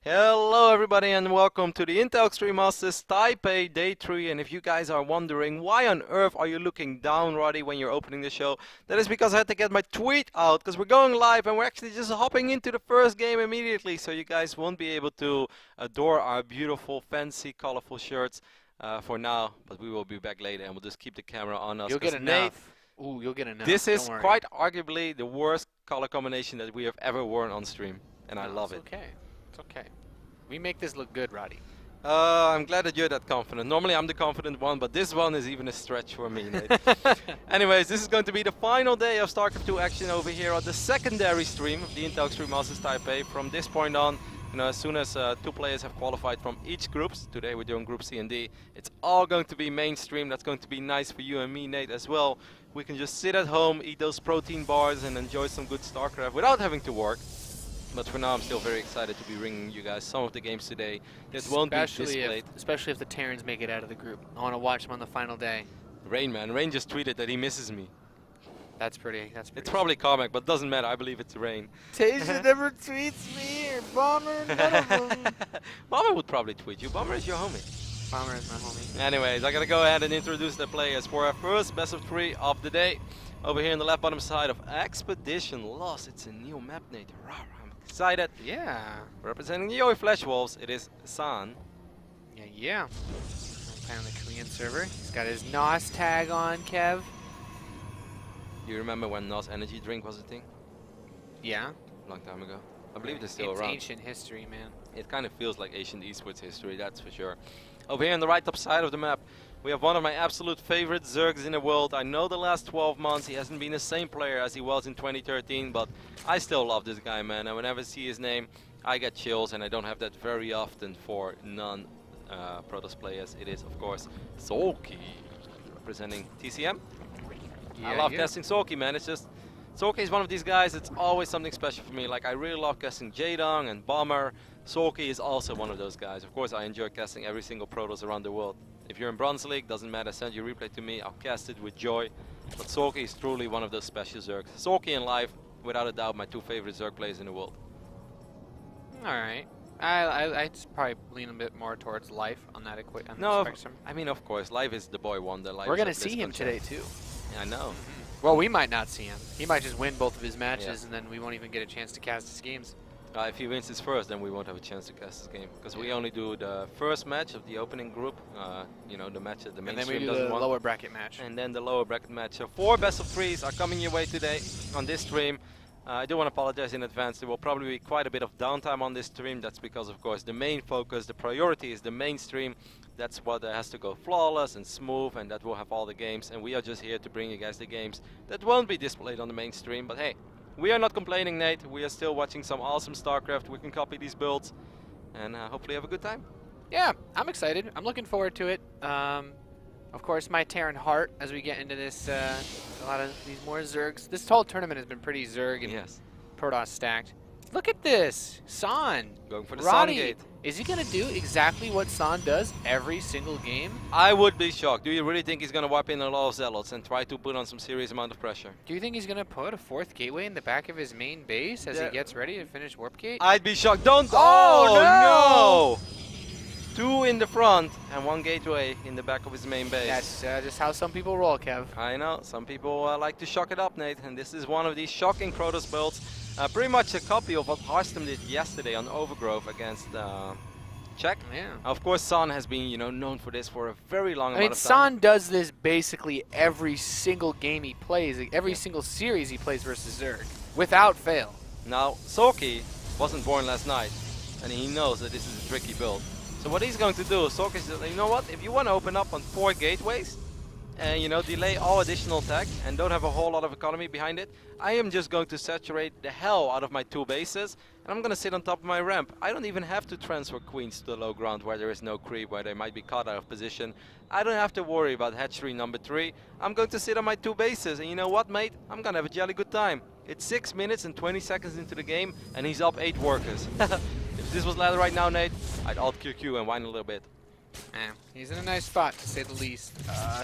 Hello everybody and welcome to the Intel Extreme Masters Taipei Day 3, and if you guys are wondering why on earth are you looking down, Roddy, when you're opening the show, that is because I had to get my tweet out because we're going live and we're actually just hopping into the first game immediately, so you guys won't be able to adore our beautiful, fancy, colorful shirts for now, but we will be back later and we'll just keep the camera on us. You'll get Nate, enough. Ooh, you'll get enough. this is Don't worry. quite arguably the worst color combination that we have ever worn on stream, and I love it. It's okay. It's okay. We make this look good, Roddy. I'm glad that you're that confident. Normally I'm the confident one, but this one is even a stretch for me, Nate. Anyways, this is going to be the final day of StarCraft 2 action over here on the secondary stream of the Intel Extreme Masters Taipei. From this point on, as soon as two players have qualified from each groups, today we're doing Group C and D, it's all going to be mainstream. That's going to be nice for you and me, Nate, as well. We can just sit at home, eat those protein bars, and enjoy some good StarCraft without having to work. But for now, I'm still very excited to be bringing you guys some of the games today that won't be displayed. Especially if the Terrans make it out of the group. I want to watch them on the final day. Rain, man. Rain just tweeted that he misses me. That's pretty. It's probably comic, but doesn't matter. I believe it's Rain. Tasia never tweets me or Bomber. None of them. Bomber would probably tweet you. Bomber is your homie. Bomber is my homie. Anyways, I gotta go ahead and introduce the players for our first best of 3 of the day. Over here in the left bottom side of Expedition Lost. It's a new map, Nate. I'm excited. Yeah. Representing the Yoi Flash Wolves, it is San. Yeah. Playing on the Korean server. He's got his NOS tag on, Kev. Do you remember when NOS energy drink was a thing? Yeah. Long time ago. I believe it's still around. It's ancient history, man. It kind of feels like Asian esports history, that's for sure. Over here on the right top side of the map, we have one of my absolute favorite Zergs in the world. I know the last 12 months he hasn't been the same player as he was in 2013, but I still love this guy, man. And whenever I see his name, I get chills, and I don't have that very often for non-Protoss players. It is, of course, Soulkey, representing TCM. Yeah, I love casting Soulkey, man. It's just, Soulkey is one of these guys that's always something special for me. Like, I really love casting Jaedong and Bomber. Soulkey is also one of those guys. Of course, I enjoy casting every single Protoss around the world. If you're in Bronze League, doesn't matter, send your replay to me, I'll cast it with joy. But Soulkey is truly one of those special Zergs. Soulkey and Live, without a doubt, my two favorite Zerg players in the world. Alright. I'd probably lean a bit more towards Life on that spectrum. I mean, of course, Live is the boy wonder. Live We're going to see him today, too. Yeah, I know. Well, we might not see him. He might just win both of his matches, and then we won't even get a chance to cast his games. If he wins his first, then we won't have a chance to cast his game. Because we only do the first match of the opening group, the match that the mainstream doesn't want. And then we do the lower bracket match. And then the lower bracket match. So 4 best of 3s are coming your way today on this stream. I do want to apologize in advance. There will probably be quite a bit of downtime on this stream. That's because, of course, the main focus, the priority is the mainstream. That's what has to go flawless and smooth, and that will have all the games. And we are just here to bring you guys the games that won't be displayed on the mainstream. But hey, we are not complaining, Nate. We are still watching some awesome StarCraft. We can copy these builds and hopefully have a good time. Yeah, I'm excited. I'm looking forward to it. Of course, my Terran heart as we get into this, a lot of these more Zergs. This whole tournament has been pretty Zerg and Protoss stacked. Look at this. San. Going for the Roddy, San gate. Is he going to do exactly what San does every single game? I would be shocked. Do you really think he's going to wipe in a lot of Zealots and try to put on some serious amount of pressure? Do you think he's going to put a 4th gateway in the back of his main base as he gets ready to finish Warp Gate? I'd be shocked. Don't. Oh, no! 2 in the front and 1 gateway in the back of his main base. That's just how some people roll, Kev. I know. Some people like to shock it up, Nate. And this is one of these shocking Protoss builds. Pretty much a copy of what Hearthstone did yesterday on Overgrowth against Czech. Yeah. Of course, San has been, known for this for a very long amount of time. San does this basically every single game he plays, every single series he plays versus Zerg, without fail. Now, Soulkey wasn't born last night, and he knows that this is a tricky build. So what he's going to do, Soulkey says, you know what, if you want to open up on 4 gateways, and delay all additional tech and don't have a whole lot of economy behind it, I am just going to saturate the hell out of my 2 bases, and I'm going to sit on top of my ramp. I don't even have to transfer queens to the low ground where there is no creep, where they might be caught out of position. I don't have to worry about hatchery number 3. I'm going to sit on my 2 bases, and you know what, mate? I'm going to have a jolly good time. It's 6 minutes and 20 seconds into the game, and he's up 8 workers. If this was ladder right now, Nate, I'd alt QQ and whine a little bit. He's in a nice spot, to say the least.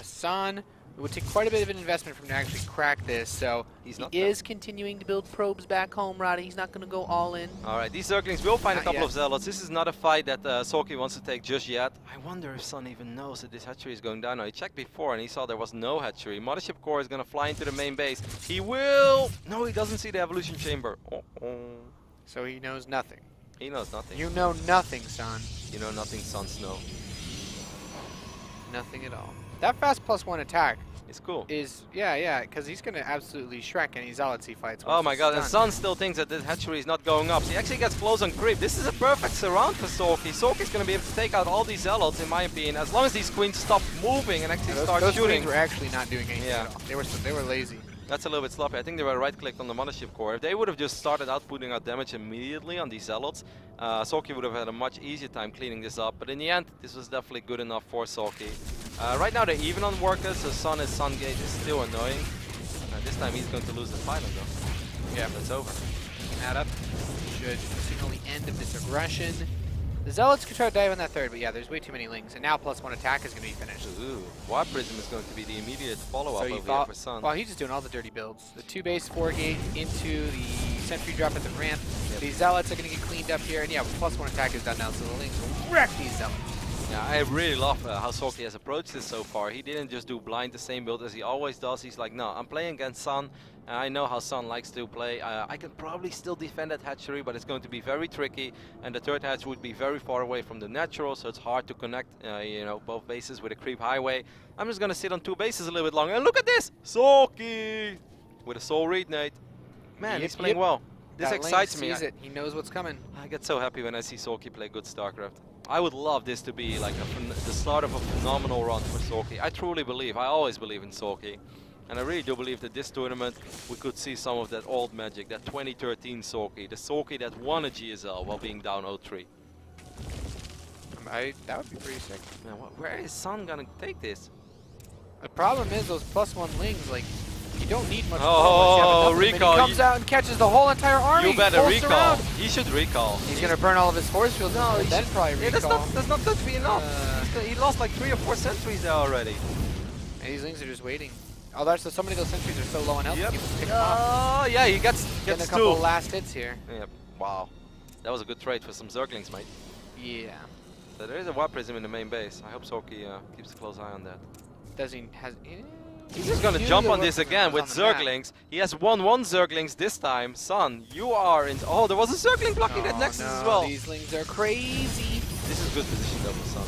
San It would take quite a bit of an investment for him to actually crack this, so he is continuing to build probes back home, Roddy. He's not going to go all in. Alright, these Zerglings will find Not a couple yet. of Zealots. This is not a fight that Soulkey wants to take just yet. I wonder if Sun even knows that this hatchery is going down. Now, he checked before and he saw there was no hatchery. Mothership Core is going to fly into the main base. He will... No, he doesn't see the evolution chamber. So he knows nothing. He knows nothing. You know nothing, son. You know nothing, Sun Snow. Nothing at all. That fast +1 attack It's cool. is, yeah, because he's going to absolutely Shrek any Zealots he fights. Oh my god, and Sun still thinks that this hatchery is not going up. So he actually gets close on creep. This is a perfect surround for Soulkey. Soulkey's going to be able to take out all these Zealots, in my opinion, as long as these queens stop moving and actually start those shooting. queens were actually not doing anything at all. They were lazy. That's a little bit sloppy. I think they were right-clicked on the Mothership Core. If they would have just started out putting out damage immediately on these Zealots, Soulkey would have had a much easier time cleaning this up. But in the end, this was definitely good enough for Soulkey. Right now they're even on workers, so Sun Gate is still annoying. This time he's going to lose the final though. Yeah, that's over. That up should signal the end of this aggression. The Zealots could try to dive on that third, but yeah, there's way too many lings. And now +1 attack is going to be finished. Ooh, Warp Prism is going to be the immediate follow-up So over here for Sun. Well, he's just doing all the dirty builds. The 2 base, 4 gate into the sentry drop at the ramp. Yep. These Zealots are going to get cleaned up here. And yeah, +1 attack is done now, so the lings will wreck these Zealots. Yeah, I really love how Soulkey has approached this so far. He didn't just do blind the same build as he always does. He's like, no, I'm playing against Sun. I know how Sun likes to play. I can probably still defend that hatchery, but it's going to be very tricky. And the third hatch would be very far away from the natural, so it's hard to connect, you know, both bases with a creep highway. I'm just going to sit on 2 bases a little bit longer. And look at this! Soulkey! With a soul read, Nate. Man, he's playing well. This excites me. He knows what's coming. I get so happy when I see Soulkey play good StarCraft. I would love this to be like the start of a phenomenal run for Soulkey. I truly believe, I always believe in Soulkey. And I really do believe that this tournament, we could see some of that old magic, that 2013 Soulkey. The Soulkey that won a GSL while being down 0-3. That would be pretty sick. Man, where is Sun gonna take this? The problem is those +1 lings, like, you don't need much. Oh, recall. He comes out and catches the whole entire army. You better recall. He should recall. He's gonna burn all of his force fields. No, he should probably recall. That's not going to be enough. He lost like 3 or 4 sentries there already. And these lings are just waiting. Oh, so many of those sentries are so low on health. Yep. You can pick them off. Yeah, he gets a couple of last hits here. Yep. Wow. That was a good trade for some Zerglings, mate. Yeah. So there is a Warp Prism in the main base. I hope Soulkey keeps a close eye on that. He's just gonna jump on this again with Zerglings. He has 1-1 Zerglings this time. Sun, you are in. Oh, there was a Zergling blocking that Nexus as well. These lings are crazy. This is good position though for Sun.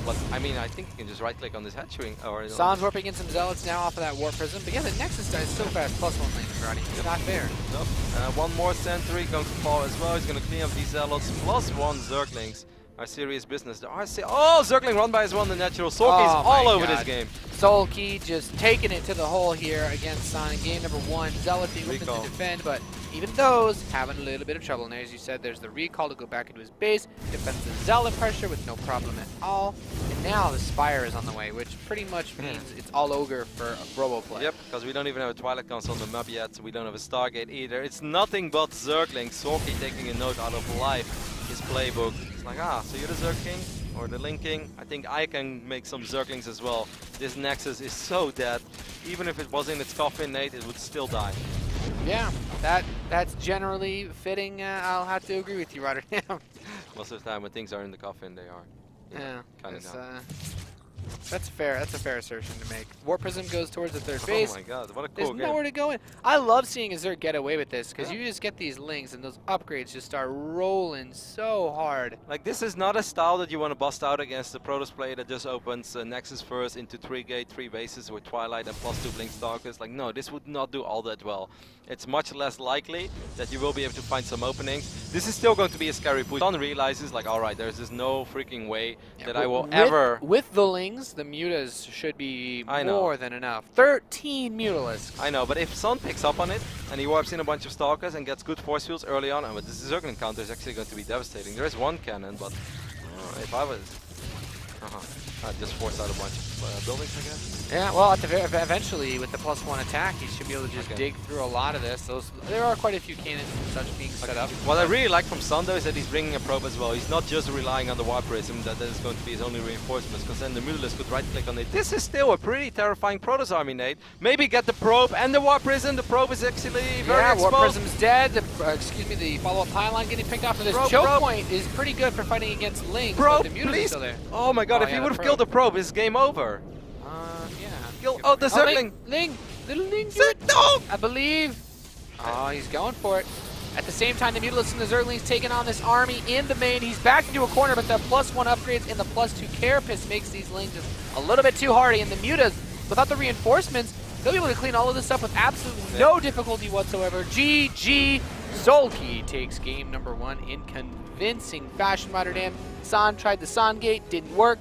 But I mean, I think he can just right-click on this hatchery. Sun's warping in some Zealots now off of that Warp Prism. But yeah, the Nexus dies so fast. +1 lane, Roddy. It's not fair. Nope. One more sentry going to fall as well. He's going to clean up these Zealots. +1 Zerglings are serious business. The RC. Oh, Zergling run by as well in the natural. Soulkey's all over this game. Soulkey just taking it to the hole here against Sun. Game number 1. Zealot being open to defend, but even those having a little bit of trouble. And as you said, there's the recall to go back into his base. Defends the Zealot pressure with no problem at all. And now the Spire is on the way, which pretty much means it's all over for a Robo play. Yep, because we don't even have a Twilight Council on the map yet. So we don't have a Stargate either. It's nothing but Zergling. Soulkey taking a note out of life, his playbook. It's like, so you're the Zerg King? Or the Link King? I think I can make some Zerglings as well. This Nexus is so dead. Even if it was in its coffin, Nate, it would still die. Yeah, that's generally fitting. I'll have to agree with you, Rotterdam. Most of the time when things are in the coffin, they are. Yeah, kind of. That's fair. That's a fair assertion to make. Warp Prism goes towards the third base. Oh my god, what a cool game. There's nowhere to go in. I love seeing a Zerg get away with this, because you just get these lings and those upgrades just start rolling so hard. Like, this is not a style that you want to bust out against the Protoss player that just opens Nexus first into 3 gate, 3 bases with Twilight and +2 Blink Stalkers. Like, no, this would not do all that well. It's much less likely that you will be able to find some openings. This is still going to be a scary push. Sun realizes, like, alright, there's just no freaking way that I will ever... With the lings, the mutas should be more than enough. 13 Mutalisks. I know, but if Sun picks up on it and he warps in a bunch of Stalkers and gets good force fields early on, and with this Zergling counter is actually going to be devastating. There is one cannon, but if I was... I'd just force out a bunch of buildings, I guess. Yeah, well, eventually with the +1 attack, he should be able to just dig through a lot of this. There are quite a few cannons and such being set up. What I really like from Sun though is that he's bringing a probe as well. He's not just relying on the Warp Prism that is going to be his only reinforcements, because then the Mutalisk could right click on it. This is still a pretty terrifying Protoss army, Nate. Maybe get the probe and the Warp Prism. The probe is actually very exposed. Warp Prism's dead. The follow-up pylon getting picked off, and this choke point is pretty good for fighting against Lings. Probe, but the Mutalisk is still there. Oh my god, if he would have killed the probe, it's game over. Oh, the Zergling! Little Ling, no! I believe. Oh, he's going for it. At the same time, the Mutalisk and the Zergling's taking on this army in the main. He's backed into a corner, but the +1 upgrades and the +2 Carapace makes these Lings just a little bit too hardy. And the Mutas, without the reinforcements, they'll be able to clean all of this up with absolutely no difficulty whatsoever. GG. Soulkey takes game number 1 in convincing fashion. Rotterdam. San tried the San Gate, didn't work.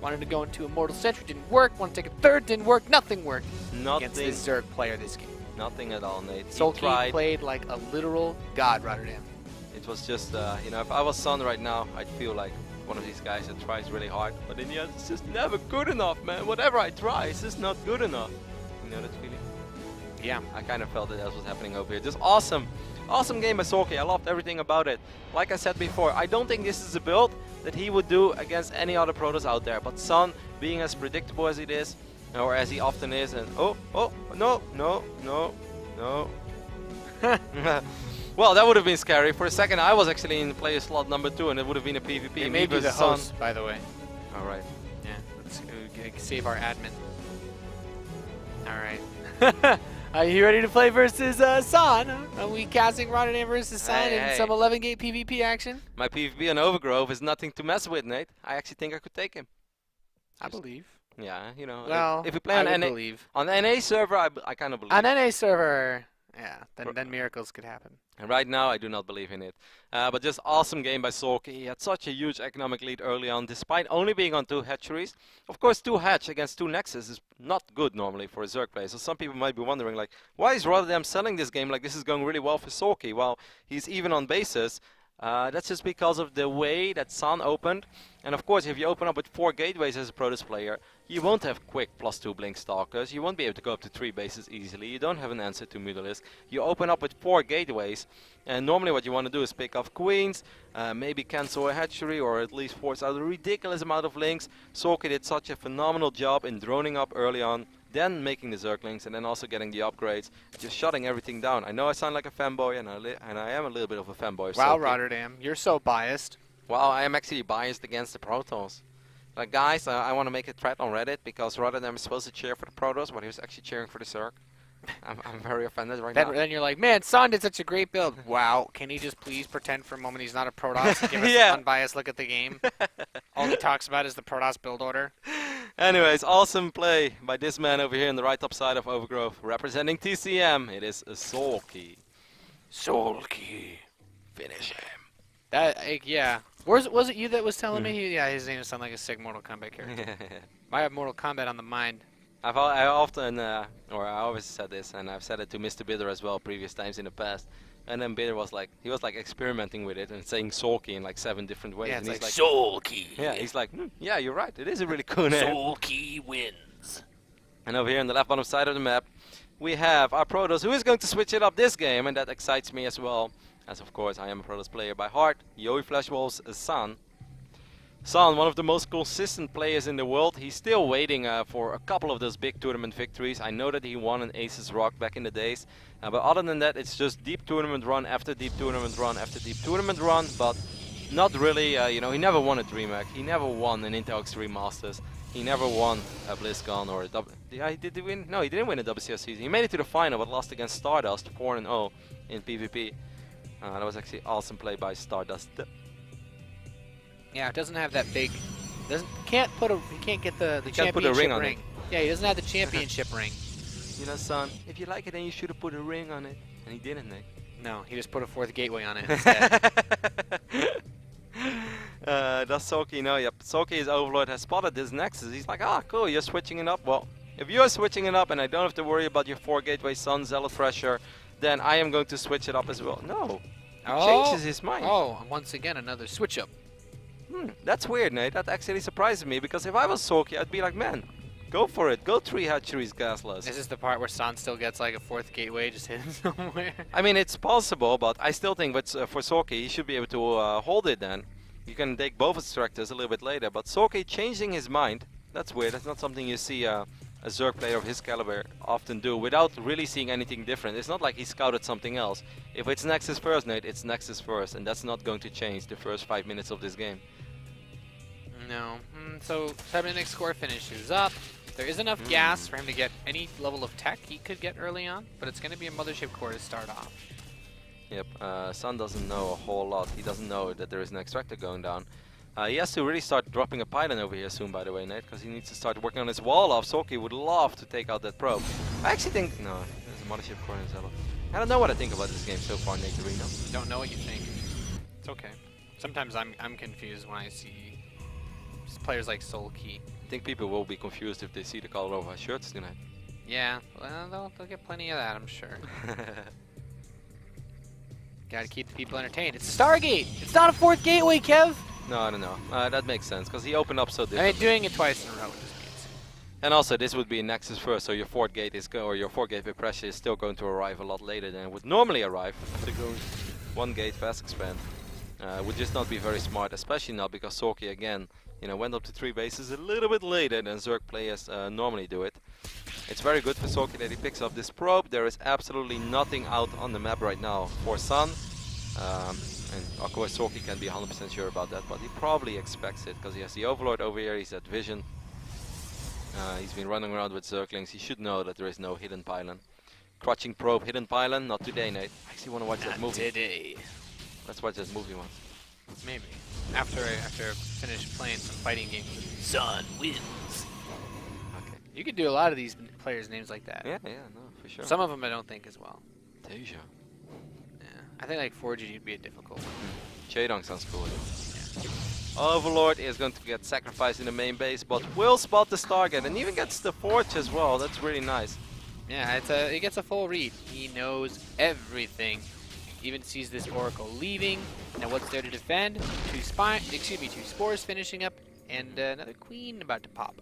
Wanted to go into Immortal Sentry, didn't work. Wanted to take a third, didn't work. Nothing worked against this Zerg player this game. Nothing at all, Nate. Soulkey played like a literal god, Rotterdam. It was just, you know, if I was Sun right now, I'd feel like one of these guys that tries really hard. But in the end, it's just never good enough, man. Whatever I try, it's just not good enough. You know that feeling? Yeah. I kind of felt that that's what's happening over here. Just awesome. Awesome game by Soulkey. I loved everything about it. Like I said before, I don't think this is a build that he would do against any other Protoss out there. But Sun, being as predictable as it is, or as he often is, and no. Well, that would have been scary. For a second, I was actually in player slot number 2, and it would have been a PvP. It may be the host, by the way. All right. Yeah, let's save our admin. All right. Are you ready to play versus San? Are we casting Rotterdam versus San in some 11-gate PvP action? My PvP on Overgrove is nothing to mess with, Nate. I actually think I could take him. I believe. Yeah, you know. Well, if we play on NA server, I kind of believe. On NA server, yeah, then miracles could happen. And right now, I do not believe in it. But just awesome game by Soulkey. He had such a huge economic lead early on, despite only being on 2 hatcheries. Of course, 2 hatch against 2 Nexus is not good normally for a Zerg player. So some people might be wondering, like, why is Rotterdam selling this game like this is going really well for Soulkey? Well, he's even on basis. That's just because of the way that San opened. And of course, if you open up with 4 gateways as a Protoss player, you won't have quick +2 Blink Stalkers. You won't be able to go up to 3 bases easily. You don't have an answer to Mutalisk. You open up with 4 gateways, and normally what you want to do is pick off Queens, maybe cancel a hatchery, or at least force out a ridiculous amount of links. Soulkey did such a phenomenal job in droning up early on, then making the Zerglings, and then also getting the upgrades, just shutting everything down. I know I sound like a fanboy, and I am a little bit of a fanboy. Wow, Rotterdam, you're so biased. Well, I am actually biased against the Protoss. Like, guys, I want to make a thread on Reddit because Rotterdam is supposed to cheer for the Protoss, but he was actually cheering for the Zerg. I'm very offended right now. Then you're like, man, San did such a great build. Wow, can he just please pretend for a moment he's not a Protoss and give us an unbiased look at the game? All he talks about is the Protoss build order. Anyways, awesome play by this man over here in the right top side of Overgrove, representing TCM. It is a Soulkey. Soulkey. Finish him. Yeah. Was it you that was telling me? Yeah, his name sounds like a sick Mortal Kombat character. I have Mortal Kombat on the mind. I often, or I always said this, and I've said it to Mr. Bidder as well previous times in the past. And then Bidder was like, he was like experimenting with it and saying Soulkey in like 7 different ways. Yeah, and it's he's like Soulkey. Yeah, he's like, yeah, you're right. It is a really cool name. Soulkey wins. And over here on the left bottom side of the map, we have our Protoss, who is going to switch it up this game, and that excites me as well. As of course, I am a Protoss player by heart. Yoey Fleshwolf's San. San, one of the most consistent players in the world. He's still waiting for a couple of those big tournament victories. I know that he won an Aces Rock back in the days. But other than that, it's just deep tournament run after deep tournament run after deep tournament run. But not really, you know, he never won a DreamHack. He never won an Intel Extreme Masters. He never won a BlizzCon or a did he win? No, he didn't win a WCS season. He made it to the final but lost against Stardust 4-0 in PvP. That was actually awesome play by Stardust. Yeah, it doesn't have that big. He can't get the championship put a ring on it. Yeah, he doesn't have the championship ring. You know, son, if you like it, then you should have put a ring on it. And he didn't, Nick. No, he just put a 4th gateway on it instead. Does Soulkey know? Yep, Soulkey's Overlord has spotted this Nexus. He's like, ah, cool, you're switching it up. Well, if you're switching it up and I don't have to worry about your 4 gateway Sun, Zealot Thresher, then I am going to switch it up as well. No, he changes his mind. Oh, once again, another switch up. That's weird, Nate. That actually surprises me, because if I was Soulkey, I'd be like, man, Go for it. Go 3 hatcheries gasless. Is this the part where San still gets like a 4th gateway just hidden somewhere? I mean, it's possible, but I still think for Soulkey, he should be able to hold it then. You can take both extractors a little bit later, but Soulkey changing his mind, that's weird. That's not something you see a Zerg player of his caliber often do without really seeing anything different. It's not like he scouted something else. If it's Nexus first, Nate, it's Nexus first, and that's not going to change the first 5 minutes of this game. No. So Cybernetics score finishes up. There is enough gas for him to get any level of tech he could get early on, but it's going to be a Mothership core to start off. Yep, Sun doesn't know a whole lot. He doesn't know that there is an extractor going down. He has to really start dropping a pylon over here soon, by the way, Nate, because he needs to start working on his wall off. Soulkey would love to take out that probe. I actually think... No, there's a Mothership core in his level. I don't know what I think about this game so far, Nate Arena. You don't know what you think. It's okay. Sometimes I'm confused when I see players like Soulkey. I think people will be confused if they see the color of our shirts tonight. Yeah, well, they'll get plenty of that, I'm sure. Gotta keep the people entertained. It's a Stargate! It's not a 4th gateway, Kev! No, I don't know. That makes sense, because he opened up so I different. mean, doing it twice in a row just means. And also, this would be Nexus first, so your 4th gate is or your 4th gateway pressure is still going to arrive a lot later than it would normally arrive. To go 1 gate fast expand would just not be very smart, especially not because Soulkey again, you know, went up to 3 bases a little bit later than Zerg players normally do it. It's very good for Soulkey that he picks up this probe. There is absolutely nothing out on the map right now for Sun. And of course Soulkey can be 100% sure about that, but he probably expects it because he has the Overlord over here, he's at vision. He's been running around with Zerglings. He should know that there is no hidden pylon. Crouching probe, hidden pylon, not today, Nate. I actually want to watch that movie. Today. Let's watch that movie once. Maybe. After I finish playing some fighting games. Sun wins. Okay. You could do a lot of these players' names like that. Yeah, no, for sure. Some of them I don't think as well. Deja. Yeah. I think like 4G would be a difficult one. Chaedong sounds cool. Yeah. Overlord is going to get sacrificed in the main base, but will spot the Stargate and even gets the Forge as well. That's really nice. Yeah, it gets a full read. He knows everything. Even sees this Oracle leaving. Now what's there to defend? 2 spores finishing up, and another Queen about to pop.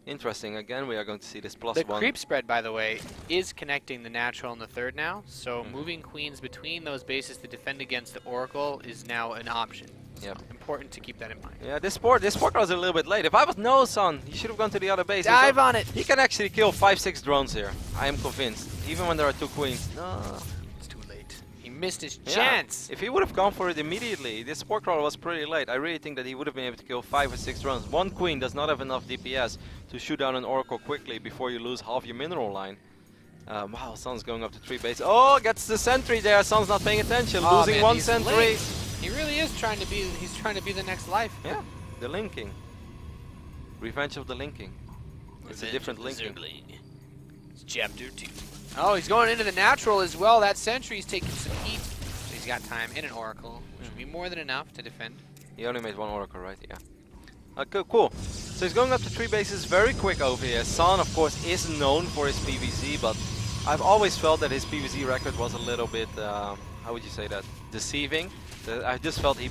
Interesting. Again, we are going to see this +1. The creep spread, by the way, is connecting the natural and the 3rd now. So moving queens between those bases to defend against the Oracle is now an option. So important to keep that in mind. Yeah, this port was a little bit late. If I was no Sun, he should have gone to the other base. Dive on it! He can actually kill 5-6 drones here. I am convinced. Even when there are 2 queens. No. It's too late. He missed his chance. If he would have gone for it immediately, this sport crawler was pretty late. I really think that he would have been able to kill 5 or 6 drones. 1 queen does not have enough DPS to shoot down an Oracle quickly before you lose half your mineral line. Wow, Sun's going up to 3 base. Oh, gets the sentry there. Sun's not paying attention. Losing man, 1 sentry. Late. He really is trying to be. He's trying to be the next life. Yeah, the linking. Revenge of the linking. It's a different linking. It's chapter 2. Oh, he's going into the natural as well. That sentry's taking some heat. So he's got time in an Oracle, which will be more than enough to defend. He only made 1 Oracle, right? Yeah. Cool. So he's going up to 3 bases very quick over here. San, of course, is known for his PvZ, but I've always felt that his PvZ record was a little bit, how would you say that, deceiving. I just felt he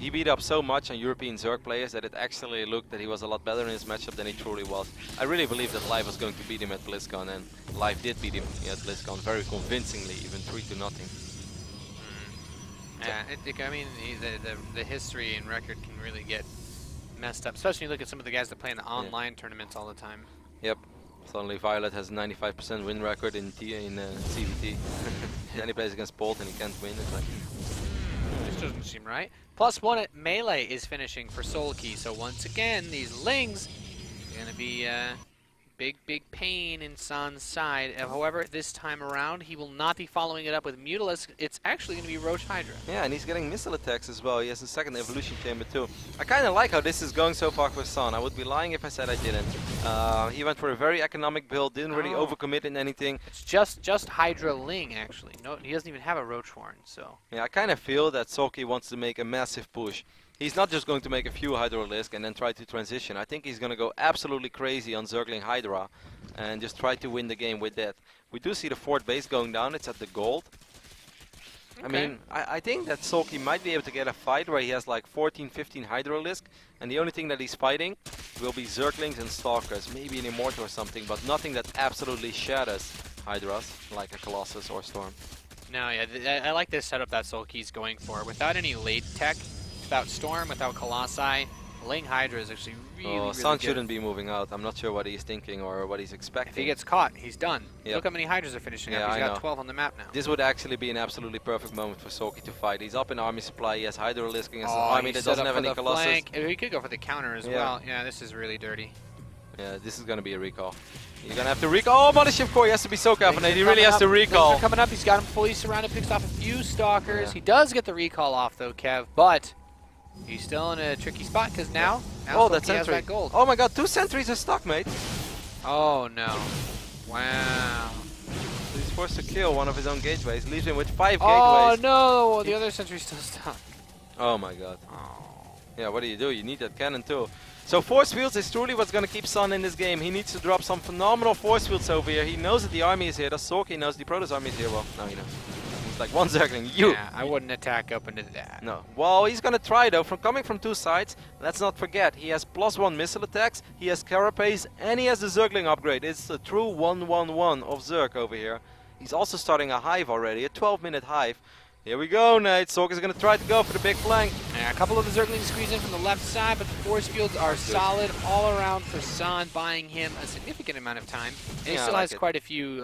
beat up so much on European Zerg players that it actually looked that he was a lot better in his matchup than he truly was. I really believe that Live was going to beat him at BlizzCon, and Live did beat him at BlizzCon very convincingly, even 3-0. Yeah, I mean, the history and record can really get messed up, especially when you look at some of the guys that play in the online tournaments all the time. Yep. Suddenly Violet has a 95% win record in CVT. Then he plays against Bolt and he can't win. It's like... This doesn't seem right. +1 at melee is finishing for Soulkey, so once again, these Lings are going to be big pain in San's side. However, this time around, he will not be following it up with Mutalisk. It's actually going to be Roach Hydra. Yeah, and he's getting missile attacks as well. He has a 2nd evolution chamber too. I kind of like how this is going so far for San. I would be lying if I said I didn't. He went for a very economic build, didn't really overcommit in anything. It's just Hydra Ling, actually. No, he doesn't even have a Roach Horn, so... Yeah, I kind of feel that Soulkey wants to make a massive push. He's not just going to make a few Hydralisk and then try to transition. I think he's going to go absolutely crazy on Zergling Hydra and just try to win the game with that. We do see the 4th base going down. It's at the gold. I mean, I think that Soulkey might be able to get a fight where he has like 14, 15 Hydralisk, and the only thing that he's fighting will be Zerglings and Stalkers, maybe an Immortal or something, but nothing that absolutely shatters Hydras, like a Colossus or Storm. No, yeah, I like this setup that Soulkey's going for. Without any late tech, without Storm, without Colossi, laying Hydra is actually really Sun good. shouldn't be moving out. I'm not sure what he's thinking or what he's expecting. If he gets caught, he's done. Yep. Look how many Hydras are finishing up. He's got 12 on the map now. This would actually be an absolutely perfect moment for Soulkey to fight. He's up in army supply. He has Hydralisk against an army that doesn't have any Colossus. Flank. He could go for the counter as well. Yeah, this is really dirty. Yeah, this is going to be a recall. You're going to have to recall. Oh, Mothership Core, he has to be so careful. He really has to recall. Things are coming up. He's got him fully surrounded, picks off a few Stalkers. He does get the recall off, though, Kev, but he's still in a tricky spot because now that sentry. has that gold. Oh my god, 2 sentries are stuck, mate. Oh, no. Wow. So he's forced to kill one of his own gateways. Leaves him with 5 Oh, gateways. no. The other sentry's still stuck. Oh my god. Oh. Yeah, what do? You need that cannon too. So force fields is truly what's going to keep Sun in this game. He needs to drop some phenomenal force fields over here. He knows that the army is here. The Soulkey knows the Protoss army is here. Well, now he knows. He's like one Zergling. Yeah, I wouldn't attack up into that. No. Well, he's going to try though. From coming from 2 sides, let's not forget, he has +1 missile attacks, he has Carapace, and he has the Zergling upgrade. It's a true 1-1-1 of Zerg over here. He's also starting a hive already, a 12-minute hive. Here we go, Nate. Soulkey's going to try to go for the big flank. Yeah, a couple of the Zerglings squeeze in from the left side, but the force fields are solid all around for Sun, buying him a significant amount of time. And he still has quite a few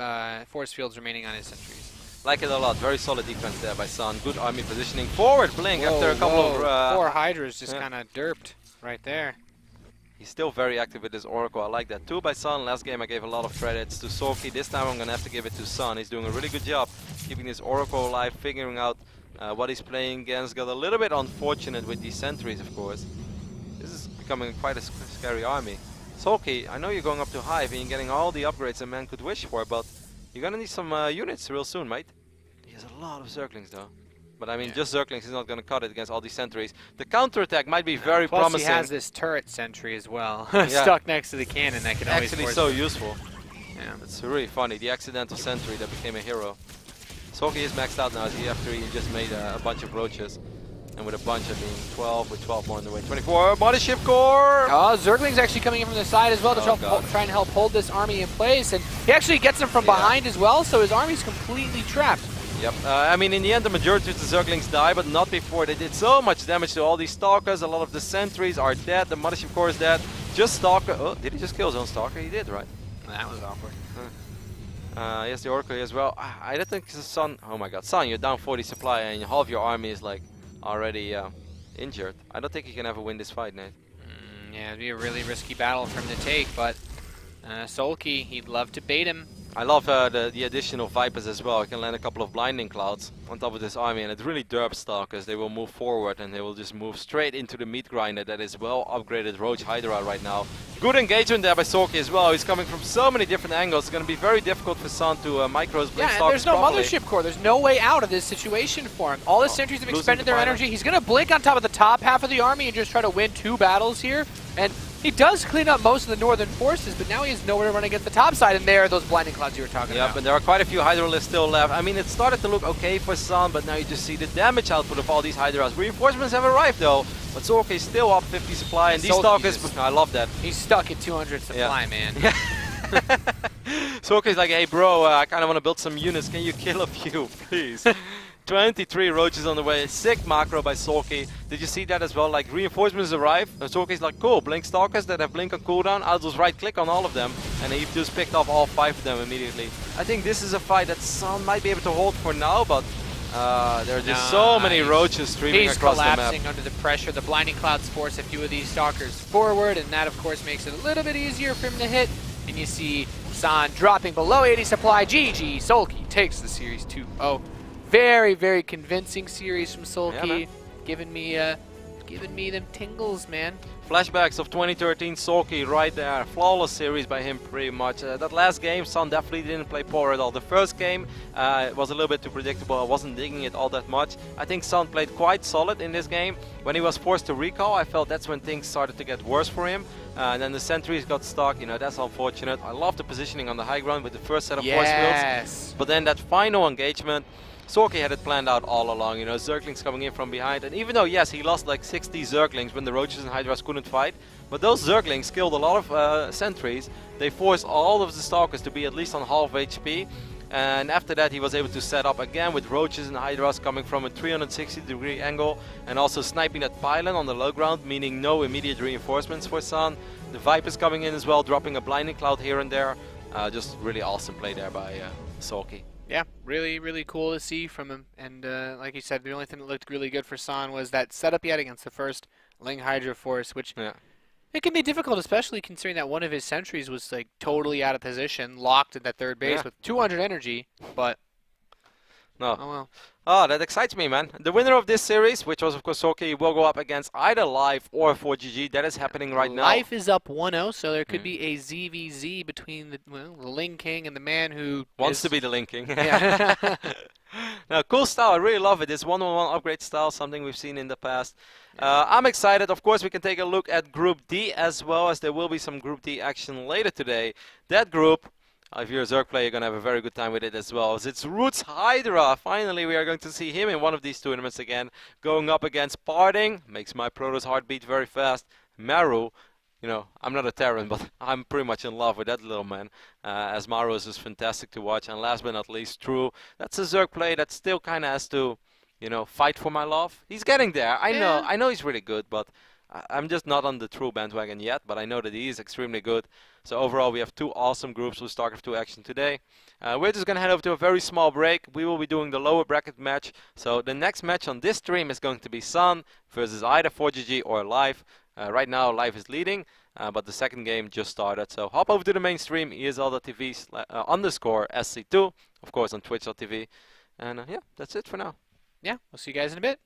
force fields remaining on his sentries. Like it a lot. Very solid defense there by Sun. Good army positioning. Forward Blink after a couple of... 4 Hydras just kind of derped right there. He's still very active with his Oracle. I like that. 2 by Sun. Last game I gave a lot of credits to Soulkey. This time I'm going to have to give it to Sun. He's doing a really good job keeping his Oracle alive, figuring out what he's playing against. Got a little bit unfortunate with these sentries, of course. This is becoming quite a scary army. Soulkey, I know you're going up to Hive and you're getting all the upgrades a man could wish for, but you're going to need some units real soon, mate. He has a lot of Zerglings, though. But I mean, just Zerglings is not going to cut it against all these sentries. The counterattack might be very promising. Plus he has this turret sentry as well, stuck next to the cannon that can always actually so useful. Yeah, it's really funny. The accidental sentry that became a hero. Soulkey is maxed out now after he just made a bunch of roaches. And with a bunch of being 12, with 12 more on the way. 24, Mothership Core! Oh, Zergling's actually coming in from the side as well to try and help hold this army in place. And he actually gets them from behind as well, so his army's completely trapped. Yep, I mean, in the end, the majority of the Zerglings die, but not before. They did so much damage to all these Stalkers. A lot of the sentries are dead. The Mothership Core is dead. Just Stalker. Oh, did he just kill his own Stalker? He did, right? That was awkward. He has the Oracle here as well. I don't think the Sun. Oh my god, Sun, you're down 40 supply and half your army is like already injured. I don't think you can ever win this fight, Nate. Yeah, it'd be a really risky battle for him to take, but Soulkey, he'd love to bait him. I love the additional Vipers as well. I can land a couple of Blinding Clouds on top of this army, and it really derps Stalkers. They will move forward and they will just move straight into the meat grinder that is well upgraded Roach Hydra right now. Good engagement there by Soulkey as well. He's coming from so many different angles. It's going to be very difficult for Sun to micro Stalkers and there's no properly. Mothership Core. There's no way out of this situation for him. All his sentries have expended their energy. He's going to blink on top of the top half of the army and just try to win 2 battles here. And he does clean up most of the northern forces, but now he has nowhere to run against the top side, and there are those Blinding Clouds you were talking about. Yeah, but there are quite a few Hydralisks still left. I mean, it started to look okay for Sun, but now you just see the damage output of all these Hydras. Reinforcements have arrived, though, but Soulkey is still up 50 supply, and these Stalkers, I love that. He's stuck at 200 supply, man. Yeah. Soulkey's like, hey, bro, I kind of want to build some units. Can you kill a few, please? 23 roaches on the way. Sick macro by Soulkey. Did you see that as well? Like, reinforcements arrive. And Soulkey's like, cool, blink Stalkers that have blink on cooldown. I'll just right click on all of them. And he just picked off all 5 of them immediately. I think this is a fight that Sun might be able to hold for now, but there are just so many roaches streaming across the map. He's collapsing under the pressure. The Blinding Clouds force a few of these Stalkers forward, and that, of course, makes it a little bit easier for him to hit. And you see Sun dropping below 80 supply. GG. Soulkey takes the series 2-0. Very, very convincing series from Soulkey, giving me them tingles, man. Flashbacks of 2013 Soulkey right there. Flawless series by him pretty much. That last game, Sun definitely didn't play poor at all. The first game was a little bit too predictable. I wasn't digging it all that much. I think Sun played quite solid in this game. When he was forced to recall, I felt that's when things started to get worse for him. And then the sentries got stuck, you know, that's unfortunate. I love the positioning on the high ground with the first set of force fields. But then that final engagement, Soulkey had it planned out all along, you know, Zerglings coming in from behind. And even though, yes, he lost like 60 Zerglings when the Roaches and Hydras couldn't fight, but those Zerglings killed a lot of sentries. They forced all of the Stalkers to be at least on half HP. And after that, he was able to set up again with Roaches and Hydras coming from a 360-degree angle and also sniping that pylon on the low ground, meaning no immediate reinforcements for Sun. The Vipers coming in as well, dropping a Blinding Cloud here and there. Just really awesome play there by Soulkey. Yeah, really, really cool to see from him. And like you said, the only thing that looked really good for San was that setup he had against the first Ling Hydra Force, which it can be difficult, especially considering that one of his sentries was like totally out of position, locked at that third base with 200 energy. But no. Oh well. Oh, that excites me, man. The winner of this series, which was of course Soulkey, will go up against either Life or 4GG. That is happening right now. Life is up 1-0, so there could be a ZvZ between the Ling King and the man who wants to be the Ling King. Yeah. No, cool style. I really love it. It's 1-on-1 upgrade style, something we've seen in the past. I'm excited. Of course, we can take a look at Group D as well, as there will be some Group D action later today. That group, if you're a Zerg player, you're going to have a very good time with it as well. As it's Roots Hydra. Finally, we are going to see him in one of these tournaments again. Going up against Parting. Makes my Protoss heart beat very fast. Maru. You know, I'm not a Terran, but I'm pretty much in love with that little man. As Maru is just fantastic to watch. And last but not least, True. That's a Zerg player that still kind of has to, you know, fight for my love. He's getting there. I know he's really good, but I'm just not on the True bandwagon yet. But I know that he is extremely good. So overall, we have two awesome groups with StarCraft 2 action today. We're just going to head over to a very small break. We will be doing the lower bracket match. So the next match on this stream is going to be Sun versus either 4GG or Life. Right now, Life is leading, but the second game just started. So hop over to the main stream, ESL.tv _SC2, of course on Twitch.tv. And yeah, that's it for now. Yeah, we'll see you guys in a bit.